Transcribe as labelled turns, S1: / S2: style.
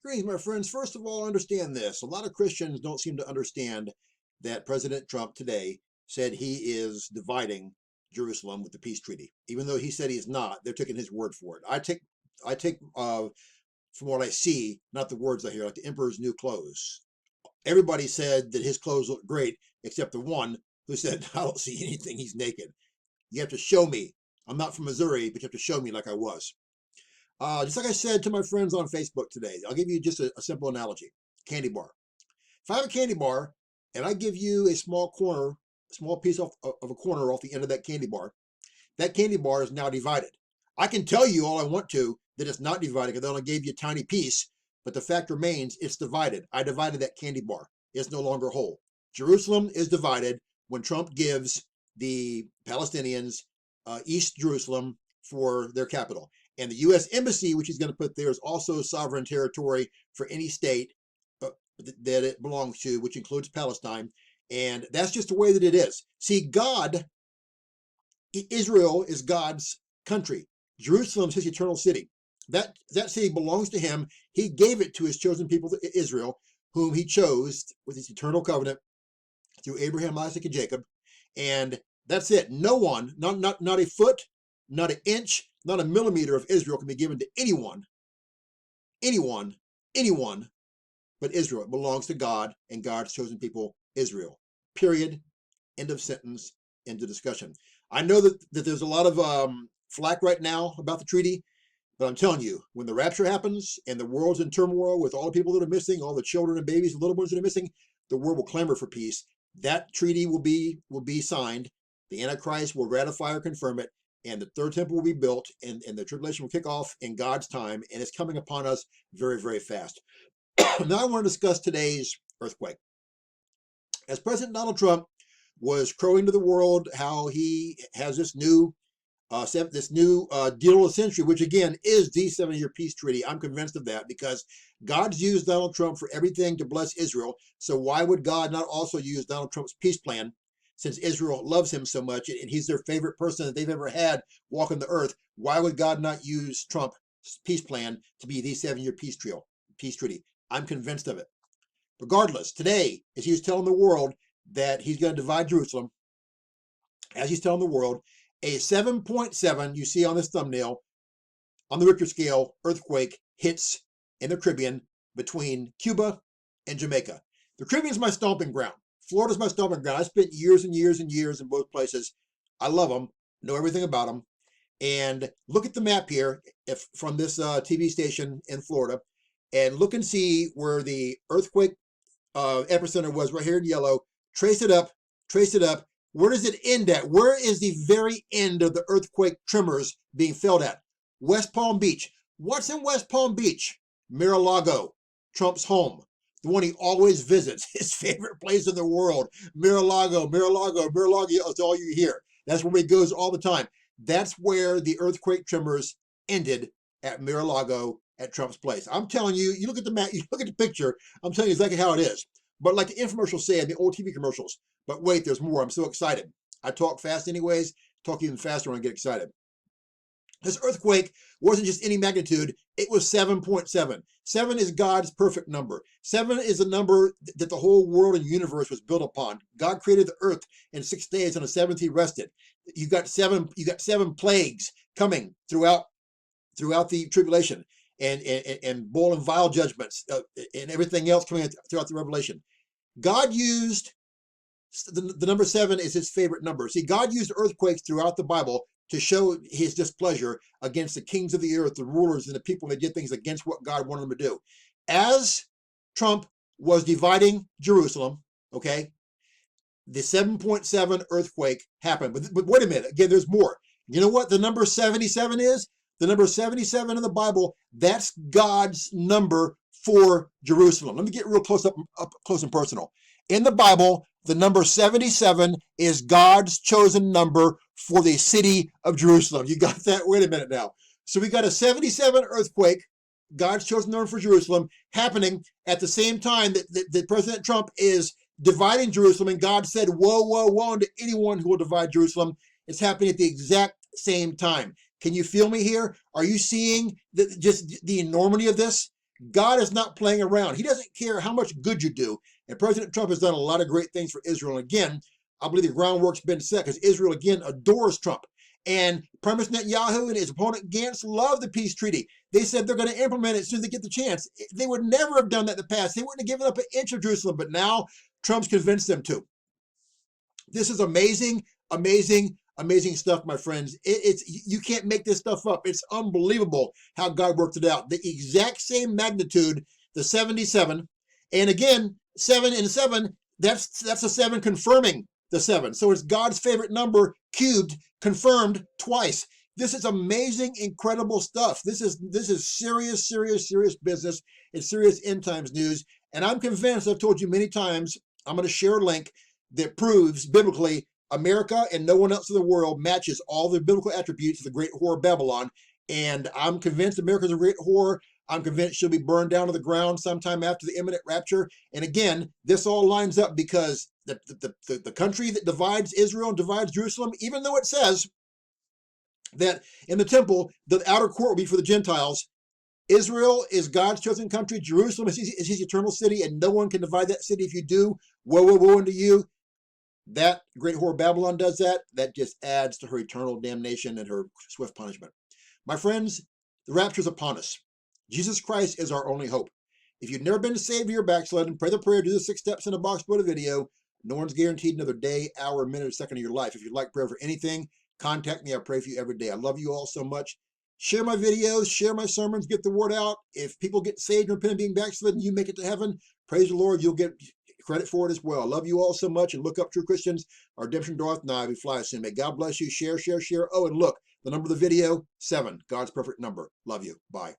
S1: Greetings, my friends. First of all, understand this. A lot of Christians don't seem to understand that President Trump today said he is dividing Jerusalem with the peace treaty. Even though he said he's not, they're taking his word for it. I take from what I see, not the words I hear, like the emperor's new clothes. Everybody said that his clothes look great, except the one who said, I don't see anything, he's naked. You have to show me. I'm not from Missouri, but you have to show me like I was. Just like I said to my friends on Facebook today, I'll give you just a simple analogy. Candy bar. If I have a candy bar and I give you a small piece of a corner off the end of that candy bar is now divided. I can tell you all I want to that it's not divided because I only gave you a tiny piece, but the fact remains it's divided. I divided that candy bar. It's no longer whole. Jerusalem is divided when Trump gives the Palestinians East Jerusalem for their capital. And the U.S. Embassy, which he's going to put there, is also sovereign territory for any state that it belongs to, which includes Palestine. And that's just the way that it is. See, Israel is God's country. Jerusalem is his eternal city. That city belongs to him. He gave it to his chosen people, Israel, whom he chose with his eternal covenant through Abraham, Isaac, and Jacob. And that's it. No one, not a foot, not an inch, not a millimeter of Israel can be given to anyone but Israel. It belongs to God and God's chosen people, Israel. Period. End of sentence. End of discussion. I know that there's a lot of flack right now about the treaty, but I'm telling you, when the rapture happens and the world's in turmoil with all the people that are missing, all the children and babies and little ones that are missing, the world will clamor for peace. That treaty will be signed. The Antichrist will ratify or confirm it, and the third temple will be built, and the tribulation will kick off in God's time, and it's coming upon us very, very fast. Now I want to discuss today's earthquake. As President Donald Trump was crowing to the world how he has this new deal of the century, which again is the 70-year peace treaty. I'm convinced of that because God's used Donald Trump for everything to bless Israel. So why would God not also use Donald Trump's peace plan, since Israel loves him so much and he's their favorite person that they've ever had walking the earth? Why would God not use Trump's peace plan to be the 7-year peace treaty? I'm convinced of it. Regardless, today, as he was telling the world that he's going to divide Jerusalem, as he's telling the world, a 7.7, you see on this thumbnail, on the Richter scale, earthquake hits in the Caribbean between Cuba and Jamaica. The Caribbean is my stomping ground. Florida's my stomping ground. I spent years and years and years in both places. I love them, know everything about them. And look at the map here from this TV station in Florida, and look and see where the earthquake epicenter was right here in yellow. Trace it up. Where does it end at? Where is the very end of the earthquake tremors being felt at? West Palm Beach. What's in West Palm Beach? Lago, Trump's home. The one he always visits, his favorite place in the world. Lago, it's all you hear. That's where he goes all the time. That's where the earthquake tremors ended, at Lago, at Trump's place. I'm telling you, you look at the map, you look at the picture, I'm telling you exactly how it is. But like the infomercials say, the old TV commercials, but wait, there's more. I'm so excited. I talk fast anyways, talk even faster when I get excited. This earthquake wasn't just any magnitude, it was 7.7. 7 is God's perfect number. 7 is a number that the whole world and universe was built upon. God created the earth in 6 days, on the seventh he rested. You got seven plagues coming throughout the tribulation, and boil and vile judgments, and everything else coming throughout the Revelation. God used the number 7 is his favorite number. See, God used earthquakes throughout the Bible to show his displeasure against the kings of the earth, the rulers, and the people that did things against what God wanted them to do. As Trump was dividing Jerusalem, okay, the 7.7 earthquake happened. But wait a minute, again, there's more. You know what the number 77 is? The number 77 in the Bible, that's God's number for Jerusalem. Let me get real close up close and personal. In the Bible, the number 77 is God's chosen number for the city of Jerusalem. You got that? Wait a minute now. So we got a 77 earthquake, God's chosen number for Jerusalem, happening at the same time that President Trump is dividing Jerusalem, and God said, woe, woe, woe unto anyone who will divide Jerusalem. It's happening at the exact same time. Can you feel me here? Are you seeing just the enormity of this? God is not playing around. He doesn't care how much good you do. And President Trump has done a lot of great things for Israel. And again, I believe the groundwork's been set because Israel, again, adores Trump. And Prime Minister Netanyahu and his opponent Gantz love the peace treaty. They said they're going to implement it as soon as they get the chance. They would never have done that in the past. They wouldn't have given up an inch of Jerusalem, but now Trump's convinced them to. This is amazing, amazing, amazing stuff, my friends. You can't make this stuff up. It's unbelievable how God worked it out. The exact same magnitude, the 77, and again, 7 and 7. That's a 7 confirming the 7. So it's God's favorite number cubed, confirmed twice. This is amazing, incredible stuff. This is serious, serious, serious business. It's serious end times news. And I'm convinced, I've told you many times, I'm going to share a link that proves biblically America and no one else in the world matches all the biblical attributes of the great whore Babylon. And I'm convinced America's a great whore. I'm convinced she'll be burned down to the ground sometime after the imminent rapture. And again, this all lines up because the country that divides Israel and divides Jerusalem, even though it says that in the temple, the outer court will be for the Gentiles, Israel is God's chosen country. Jerusalem is his eternal city, and no one can divide that city. If you do, woe, woe, woe unto you. That great whore Babylon does that. That just adds to her eternal damnation and her swift punishment. My friends, the rapture is upon us. Jesus Christ is our only hope. If you've never been saved or you're backslidden, pray the prayer, do the 6 steps in the box below the video. No one's guaranteed another day, hour, minute, or second of your life. If you'd like prayer for anything, contact me. I pray for you every day. I love you all so much. Share my videos, share my sermons, get the word out. If people get saved and repent of being backslidden, you make it to heaven. Praise the Lord. You'll get credit for it as well. I love you all so much, and look up, true Christians. Our redemption draweth nigh. We fly soon. May God bless you. Share, share, share. Oh, and look, the number of the video, 7. God's perfect number. Love you. Bye.